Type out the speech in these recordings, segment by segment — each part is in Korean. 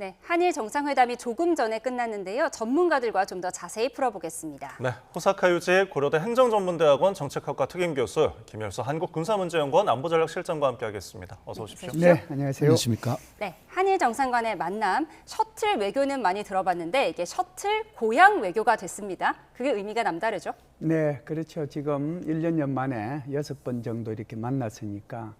네, 한일 정상회담이 조금 전에 끝났는데요. 전문가들과 좀 더 자세히 풀어보겠습니다. 네, 호사카 유지 고려대 행정전문대학원 정책학과 특임교수, 김열수 한국군사문제연구원 안보전략실장과 함께하겠습니다. 어서 오십시오. 네, 안녕하세요. 안녕하십니까? 네, 한일 정상 간의 만남, 셔틀 외교는 많이 들어봤는데 이게 셔틀 고향 외교가 됐습니다. 그게 의미가 남다르죠? 네, 그렇죠. 지금 1년 만에 6번 정도 이렇게 만났으니까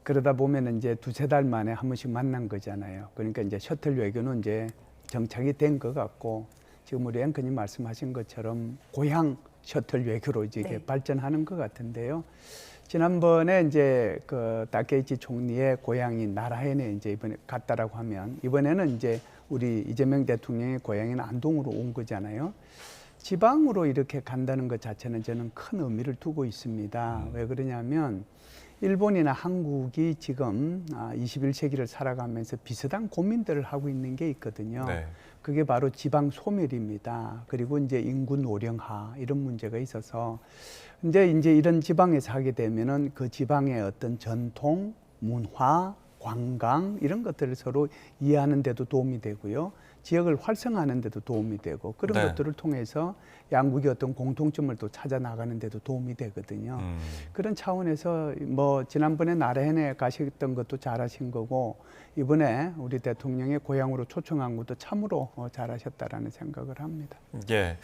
그러다 보면 이제 두세 달 만에 한 번씩 만난 거잖아요. 그러니까 이제 셔틀 외교는 이제 정착이 된 것 같고 지금 우리 앵커님 말씀하신 것처럼 고향 셔틀 외교로 이제 이게 발전하는 것 같은데요. 지난번에 이제 그 다케이치 총리의 고향인 나라현에 이제 이번에 갔다라고 하면 이번에는 이제 우리 이재명 대통령의 고향인 안동으로 온 거잖아요. 지방으로 이렇게 간다는 것 자체는 저는 큰 의미를 두고 있습니다. 왜 그러냐면 일본이나 한국이 지금 21세기를 살아가면서 비슷한 고민들을 하고 있는 게 있거든요. 네. 그게 바로 지방 소멸입니다. 그리고 이제 인구 노령화 이런 문제가 있어서 이제 이런 지방에서 하게 되면은 그 지방의 어떤 전통, 문화, 관광 이런 것들을 서로 이해하는 데도 도움이 되고요. 지역을 활성화하는 데도 도움이 되고 그런 네. 것들을 통해서 양국의 어떤 공통점을 또 찾아 나가는 데도 도움이 되거든요. 그런 차원에서 뭐 지난번에 나라현에 가셨던 것도 잘하신 거고 이번에 우리 대통령의 고향으로 초청한 것도 참으로 잘하셨다라는 생각을 합니다. 예.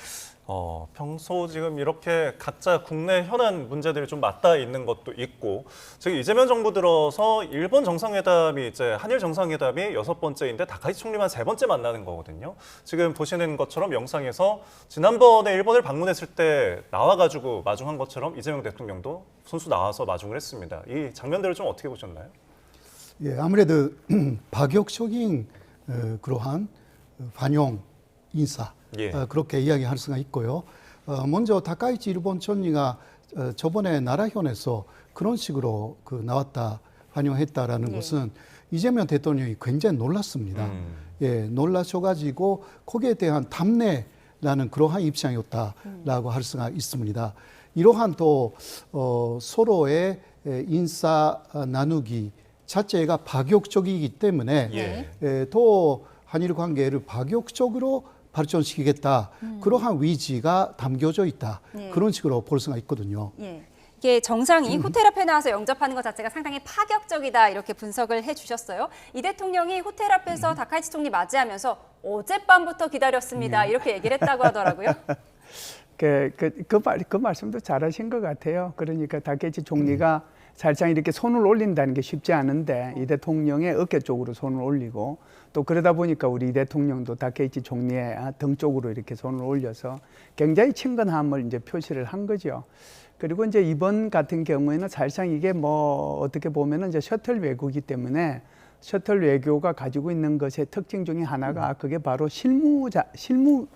평소 지금 이렇게 각자 국내 현안 문제들이 좀 맞닿아 있는 것도 있고 지금 이재명 정부 들어서 일본 정상회담이 이제 한일 정상회담이 6번째인데 다카이치 총리만 3번째 만나는 거거든요. 지금 보시는 것처럼 영상에서 지난번에 일본을 방문했을 때 나와가지고 마중한 것처럼 이재명 대통령도 손수 나와서 마중을 했습니다. 이 장면들을 좀 어떻게 보셨나요? 예, 아무래도 파격적인 그러한 환영 인사 예. 그렇게 이야기할 수가 있고요. 먼저 다카이치 일본 총리가 저번에 나라현에서 그런 식으로 나왔다 환영했다라는 것은 이재명 대통령이 굉장히 놀랐습니다. 예, 놀라셔가지고 거기에 대한 답례라는 그러한 입장이었다라고 할 수가 있습니다. 이러한 또 서로의 인사 나누기 자체가 파격적이기 때문에 또 한일 관계를 파격적으로 발전시키겠다. 그러한 의지가 담겨져 있다. 그런 식으로 볼 수가 있거든요. 이게 정상이 호텔 앞에 나와서 영접하는 것 자체가 상당히 파격적이다 이렇게 분석을 해주셨어요. 이 대통령이 호텔 앞에서 다카이치 총리 맞이하면서 어젯밤부터 기다렸습니다. 이렇게 얘기를 했다고 하더라고요. 그 말씀도 잘하신 것 같아요. 그러니까 다케이치 총리가 살짝 이렇게 손을 올린다는 게 쉽지 않은데 이 대통령의 어깨 쪽으로 손을 올리고 또 그러다 보니까 우리 이 대통령도 다케이치 총리의 등 쪽으로 이렇게 손을 올려서 굉장히 친근함을 이제 표시를 한 거죠. 그리고 이제 이번 같은 경우에는 사실상 이게 뭐 어떻게 보면은 이제 셔틀 외교이기 때문에 셔틀 외교가 가지고 있는 것의 특징 중에 하나가 그게 바로 실무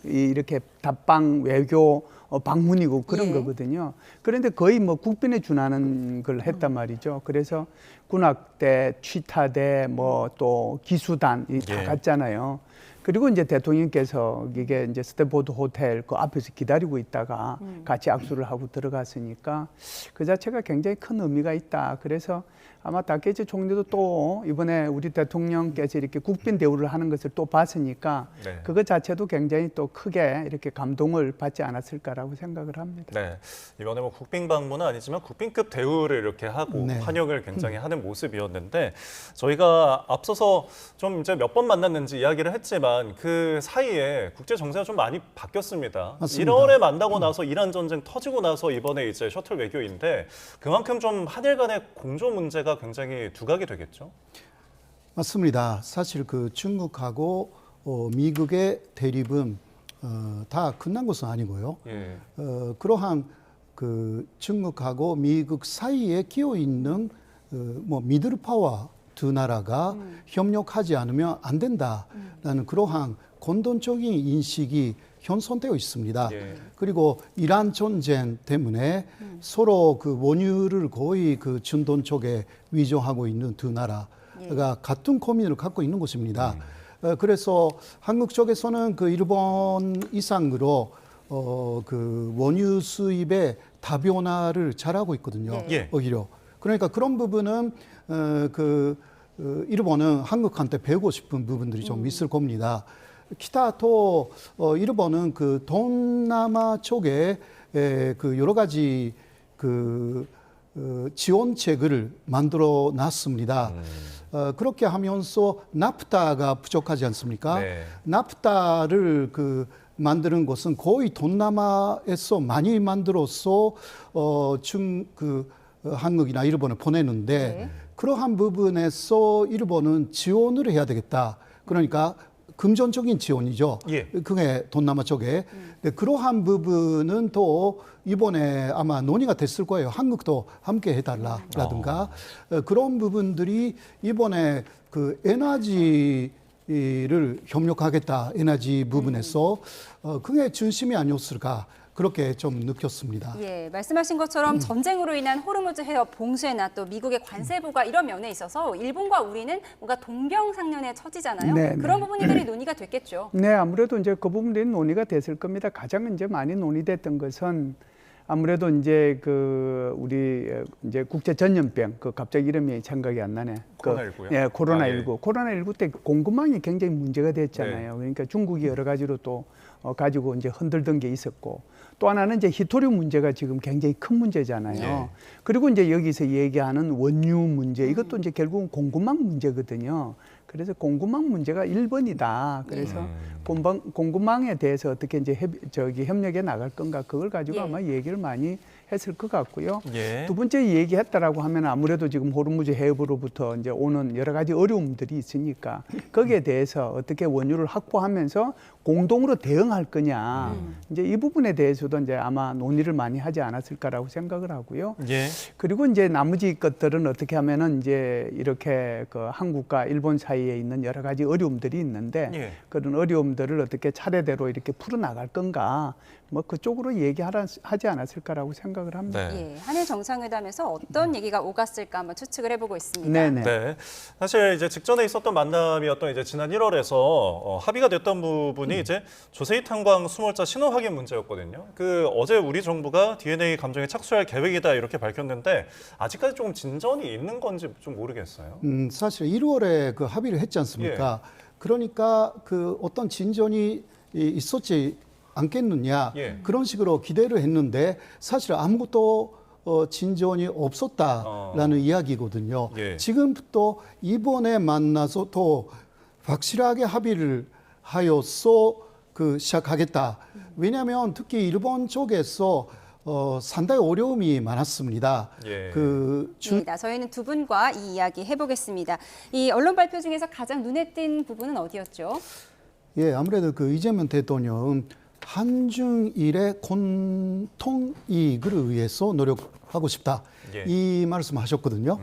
이렇게 답방 외교 방문이고 그런 거거든요. 그런데 거의 뭐 국빈에 준하는 걸 했단 말이죠. 그래서 군악대, 취타대, 뭐 또 기수단 다 갔잖아요. 그리고 이제 대통령께서 이게 이제 스탠포드 호텔 그 앞에서 기다리고 있다가 같이 악수를 하고 들어갔으니까 그 자체가 굉장히 큰 의미가 있다. 그래서 아마 다케이치 총리도 또 이번에 우리 대통령께서 이렇게 국빈 대우를 하는 것을 또 봤으니까 그것 자체도 굉장히 또 크게 이렇게 감동을 받지 않았을까라고 생각을 합니다. 네, 이번에 뭐 국빈 방문은 아니지만 국빈급 대우를 이렇게 하고 환영을 굉장히 하는 모습이었는데 저희가 앞서서 좀 이제 몇 번 만났는지 이야기를 했지만 그 사이에 국제 정세가 좀 많이 바뀌었습니다. 맞습니다. 1월에 만나고 나서 이란 전쟁 터지고 나서 이번에 이제 셔틀 외교인데 그만큼 좀 한일 간의 공조 문제가 굉장히 두각이 되겠죠. 맞습니다. 사실 그 중국하고 미국의 대립은 다 끝난 것은 아니고요. 그러한 그 중국하고 미국 사이에 끼어 있는 뭐 미들 파워 두 나라가 협력하지 않으면 안 된다라는 그러한 공동적인 인식이 현존되어 있습니다. 그리고 이란 전쟁 때문에 서로 그 원유를 거의 그 중동 쪽에 위조하고 있는 두 나라가 같은 고민을 갖고 있는 것입니다. 그래서 한국 쪽에서는 그 일본 이상으로 그 원유 수입의 다변화를 잘하고 있거든요. 오히려. 그러니까 그런 부분은 그 일본은 한국한테 배우고 싶은 부분들이 좀 있을 겁니다. 기타 또 일본은 그 동남아 쪽에 그 여러 가지 그 지원책을 만들어 놨습니다. 그렇게 하면서 나프타가 부족하지 않습니까? 네. 나프타를 그 만드는 것은 거의 동남아에서 많이 만들어서 한국이나 일본에 보내는데 네. 그러한 부분에서 일본은 지원을 해야 되겠다. 그러니까 금전적인 지원이죠. 예. 그게 동남아 쪽에. 근데 그러한 부분은 또 이번에 아마 논의가 됐을 거예요. 한국도 함께 해달라라든가 그런 부분들이 이번에 그 에너지를 협력하겠다. 에너지 부분에서 그게 중심이 아니었을까. 그렇게 좀 느꼈습니다. 예, 말씀하신 것처럼 전쟁으로 인한 호르무즈 해협 봉쇄나 또 미국의 관세 부과 이런 면에 있어서 일본과 우리는 뭔가 동병상련에 처지잖아요. 네, 그런 네. 부분들이 논의가 됐겠죠. 네, 아무래도 이제 그 부분들이 논의가 됐을 겁니다. 가장 이제 많이 논의됐던 것은 아무래도 이제 그 우리 이제 국제 전염병 그 갑자기 이름이 생각이 안 나네. 코로나19요? 예, 코로나19. 아, 예. 코로나19 때 공급망이 굉장히 문제가 됐잖아요. 그러니까 중국이 여러 가지로 또 가지고 이제 흔들던 게 있었고 또 하나는 이제 히토류 문제가 지금 굉장히 큰 문제잖아요. 예. 그리고 이제 여기서 얘기하는 원유 문제 이것도 이제 결국은 공급망 문제거든요. 그래서 공급망 문제가 1번이다. 그래서 공급망에 대해서 어떻게 이제 협력해 나갈 건가 그걸 가지고 예. 아마 얘기를 많이 했을 것 같고요. 예. 두 번째 얘기했다라고 하면 아무래도 지금 호르무즈 해협으로부터 이제 오는 여러 가지 어려움들이 있으니까 거기에 대해서 어떻게 원유를 확보하면서 공동으로 대응할 거냐. 이제 이 부분에 대해서도 이제 아마 논의를 많이 하지 않았을까라고 생각을 하고요. 예. 그리고 이제 나머지 것들은 어떻게 하면은 이제 이렇게 그 한국과 일본 사이에 있는 여러 가지 어려움들이 있는데 예. 그런 어려움들을 어떻게 차례대로 이렇게 풀어 나갈 건가 뭐 그쪽으로 얘기하지 않았을까라고 생각을 합니다. 네. 예, 한일 정상회담에서 어떤 얘기가 오갔을까 한번 추측을 해보고 있습니다. 네네. 네. 사실 이제 직전에 있었던 만남이었던 이제 지난 1월에서 합의가 됐던 부분이 이제 조세희 탄광 수몰자 신원 확인 문제였거든요. 그 어제 우리 정부가 DNA 감정에 착수할 계획이다 이렇게 밝혔는데 아직까지 조금 진전이 있는 건지 좀 모르겠어요. 사실 1월에 그 합의를 했지 않습니까? 그러니까 그 어떤 진전이 있었지 않겠느냐 그런 식으로 기대를 했는데 사실 아무것도 진전이 없었다라는 이야기거든요. 예. 지금부터 이번에 만나서 또 확실하게 합의를 하여서 그 시작하겠다. 왜냐하면 특히 일본 쪽에서 상당히 어려움이 많았습니다. 예. 네, 저희는 두 분과 이 이야기 해보겠습니다. 이 언론 발표 중에서 가장 눈에 띈 부분은 어디였죠? 예, 아무래도 그 이재명 대통령은 한중일의 공통 이익을 위해서 노력하고 싶다. 예. 이 말씀하셨거든요.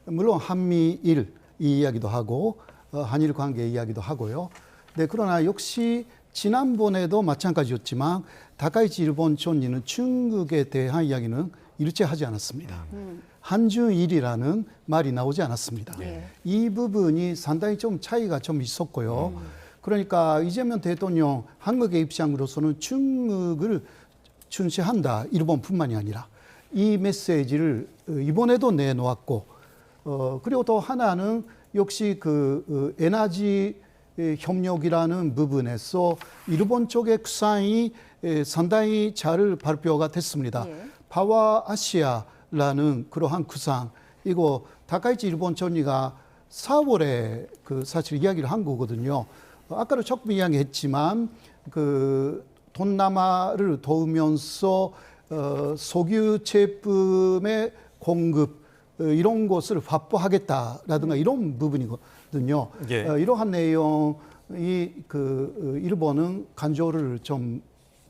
물론 한미일 이 이야기도 하고 한일 관계 이야기도 하고요. 네, 그러나 역시 지난번에도 마찬가지였지만 다카이치 일본 총리는 중국에 대한 이야기는 일체하지 않았습니다. 한중일이라는 말이 나오지 않았습니다. 이 부분이 상당히 좀 차이가 좀 있었고요. 그러니까 이재명 대통령 한국의 입장으로서는 중국을 중시한다. 일본뿐만이 아니라 이 메시지를 이번에도 내놓았고 그리고 또 하나는 역시 그 에너지 협력이라는 부분에서 일본 쪽의 구상이 상당히 잘 발표가 됐습니다. 파워 아시아라는 그러한 구상 이거 다카이치 일본 총리가 4월에 그 사실 이야기를 한 거거든요. 아까도 조금 이야기했지만 그 동남아를 도우면서 석유 제품의 공급 이런 것을 확보하겠다라든가 이런 부분이거든요. 예. 이러한 내용이 그 일본은 간조를 좀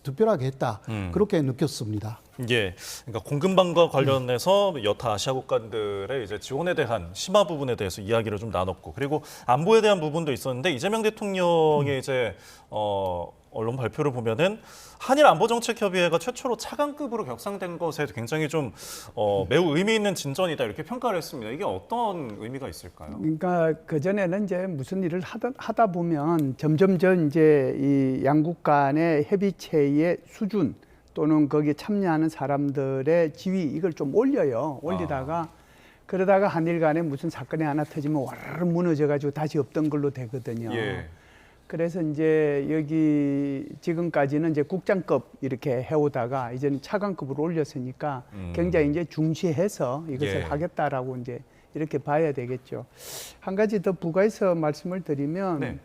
특별하게 했다 그렇게 느꼈습니다. 예, 그러니까 공급망과 관련해서 여타 아시아 국가들의 이제 지원에 대한 심화 부분에 대해서 이야기를 좀 나눴고, 그리고 안보에 대한 부분도 있었는데 이재명 대통령의 이제 언론 발표를 보면은 한일 안보정책협의회가 최초로 차관급으로 격상된 것에 굉장히 좀 매우 의미 있는 진전이다 이렇게 평가를 했습니다. 이게 어떤 의미가 있을까요? 그러니까 그 전에는 이제 무슨 일을 하다 보면 점점 이제 이 양국 간의 협의체의 수준 또는 거기에 참여하는 사람들의 지위 이걸 좀 올려요. 올리다가 그러다가 한일 간에 무슨 사건이 하나 터지면 와르르 무너져가지고 다시 없던 걸로 되거든요. 예. 그래서 이제 여기 지금까지는 이제 국장급 이렇게 해오다가 이제는 차관급으로 올렸으니까 굉장히 이제 중시해서 이것을 예. 하겠다라고 이제 이렇게 봐야 되겠죠. 한 가지 더 부가해서 말씀을 드리면 네.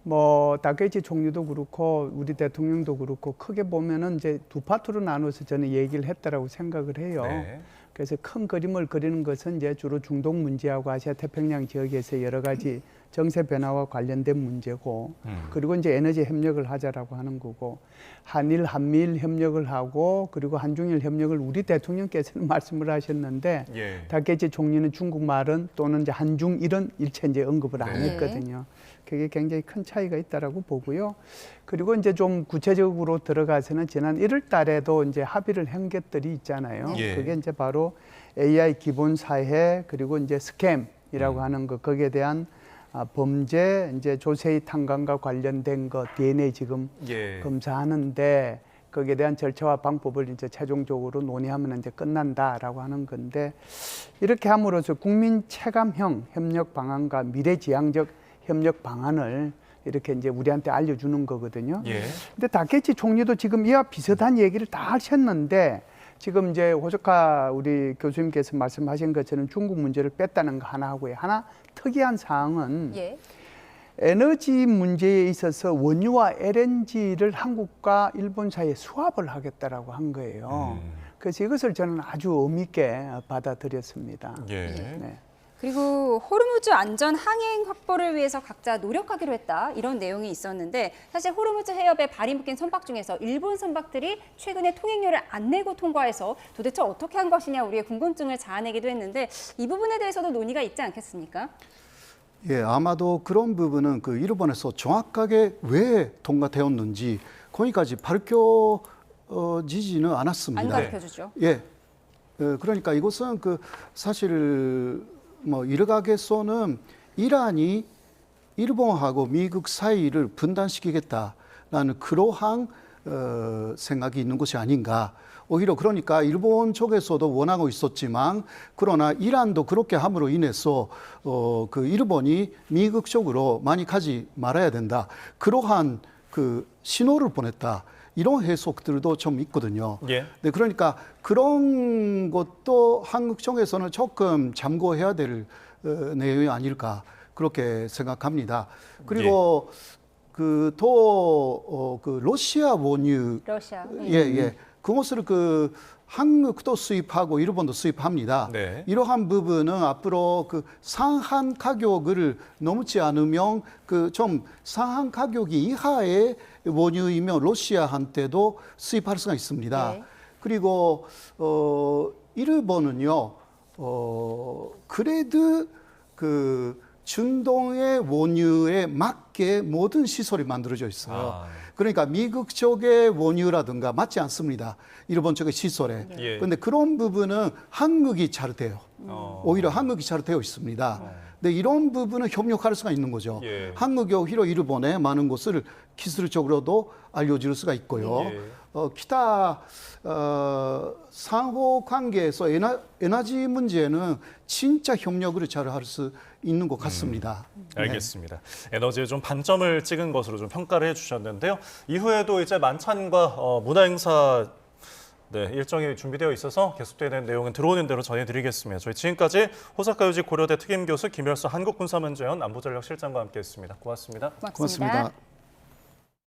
뭐 다케이치 총리도 그렇고 우리 대통령도 그렇고 크게 보면은 이제 두 파트로 나눠서 저는 얘기를 했다라고 생각을 해요. 네. 그래서 큰 그림을 그리는 것은 이제 주로 중동 문제하고 아시아 태평양 지역에서 여러 가지 정세 변화와 관련된 문제고, 그리고 이제 에너지 협력을 하자라고 하는 거고, 한미일 협력을 하고, 그리고 한중일 협력을 우리 대통령께서는 말씀을 하셨는데, 예. 다케이치 총리는 중국말은 또는 이제 한중일은 일체 이제 언급을 안 네. 했거든요. 그게 굉장히 큰 차이가 있다라고 보고요. 그리고 이제 좀 구체적으로 들어가서는 지난 1월 달에도 이제 합의를 한 것들이 있잖아요. 예. 그게 이제 바로 AI 기본 사회 그리고 이제 스캠이라고 하는 거, 거기에 대한 범죄, 이제 조세희 탄광과 관련된 거 DNA 지금 예. 검사하는데 거기에 대한 절차와 방법을 이제 최종적으로 논의하면 이제 끝난다라고 하는 건데, 이렇게 함으로써 국민 체감형 협력 방안과 미래지향적 협력 방안을 이렇게 이제 우리한테 알려주는 거거든요. 예. 근데 다케이치 총리도 지금 이와 비슷한 얘기를 다 하셨는데, 지금 이제 호소카 우리 교수님께서 말씀하신 것처럼 중국 문제를 뺐다는 거 하나 하고요. 하나 특이한 사항은 예. 에너지 문제에 있어서 원유와 LNG를 한국과 일본 사이에 수합을 하겠다라고 한 거예요. 그래서 이것을 저는 아주 의미 있게 받아들였습니다. 예. 네. 그리고 호르무즈 안전 항행 확보를 위해서 각자 노력하기로 했다, 이런 내용이 있었는데, 사실 호르무즈 해협에 발이 묶인 선박 중에서 일본 선박들이 최근에 통행료를 안 내고 통과해서 도대체 어떻게 한 것이냐 우리의 궁금증을 자아내기도 했는데, 이 부분에 대해서도 논의가 있지 않겠습니까? 예, 아마도 그런 부분은 그 일본에서 정확하게 왜 통과되었는지 거기까지 밝혀지지는 않았습니다. 안 가르쳐주죠. 예, 그러니까 이것은 그 사실 뭐 일각에서는 이란이 일본하고 미국 사이를 분단시키겠다라는 그러한 생각이 있는 것이 아닌가. 오히려 그러니까 일본 쪽에서도 원하고 있었지만, 그러나 이란도 그렇게 함으로 인해서 그 일본이 미국 쪽으로 많이 가지 말아야 된다, 그러한 그 신호를 보냈다, 이런 해석들도 좀 있거든요. 예. 네, 그러니까 그런 것도 한국 쪽에서는 조금 참고해야 될 내용이 아닐까, 그렇게 생각합니다. 그리고 그 또 그 러시아 원유, 러시아. 예. 그것을 그 한국도 수입하고 일본도 수입합니다. 네. 이러한 부분은 앞으로 그 상한 가격을 넘지 않으면 그 좀 상한 가격이 이하의 원유이면 러시아한테도 수입할 수가 있습니다. 네. 그리고 일본은요, 그래도 그 중동의 원유에 맞게 모든 시설이 만들어져 있어요. 그러니까 미국 쪽의 원유라든가 맞지 않습니다, 일본 쪽의 시설에. 예. 그런데 그런 부분은 한국이 잘 돼요. 오히려 한국이 잘 되어 있습니다. 근데 이런 부분은 협력할 수가 있는 거죠. 예. 한국이 오히려 일본에 많은 것을 기술적으로도 알려줄 수가 있고요. 예. 기타 상호 관계에서 에너지 문제는 진짜 협력을 잘 할 수 있는 것 같습니다. 알겠습니다. 에너지에 좀 반점을 찍은 것으로 좀 평가를 해주셨는데요. 이후에도 이제 만찬과 문화 행사 일정이 준비되어 있어서 계속되는 내용은 들어오는 대로 전해드리겠습니다. 저희 지금까지 호사카 유지 고려대 특임교수 김열수 한국군사문제원 안보전략실장과 함께했습니다. 고맙습니다. 고맙습니다. 고맙습니다.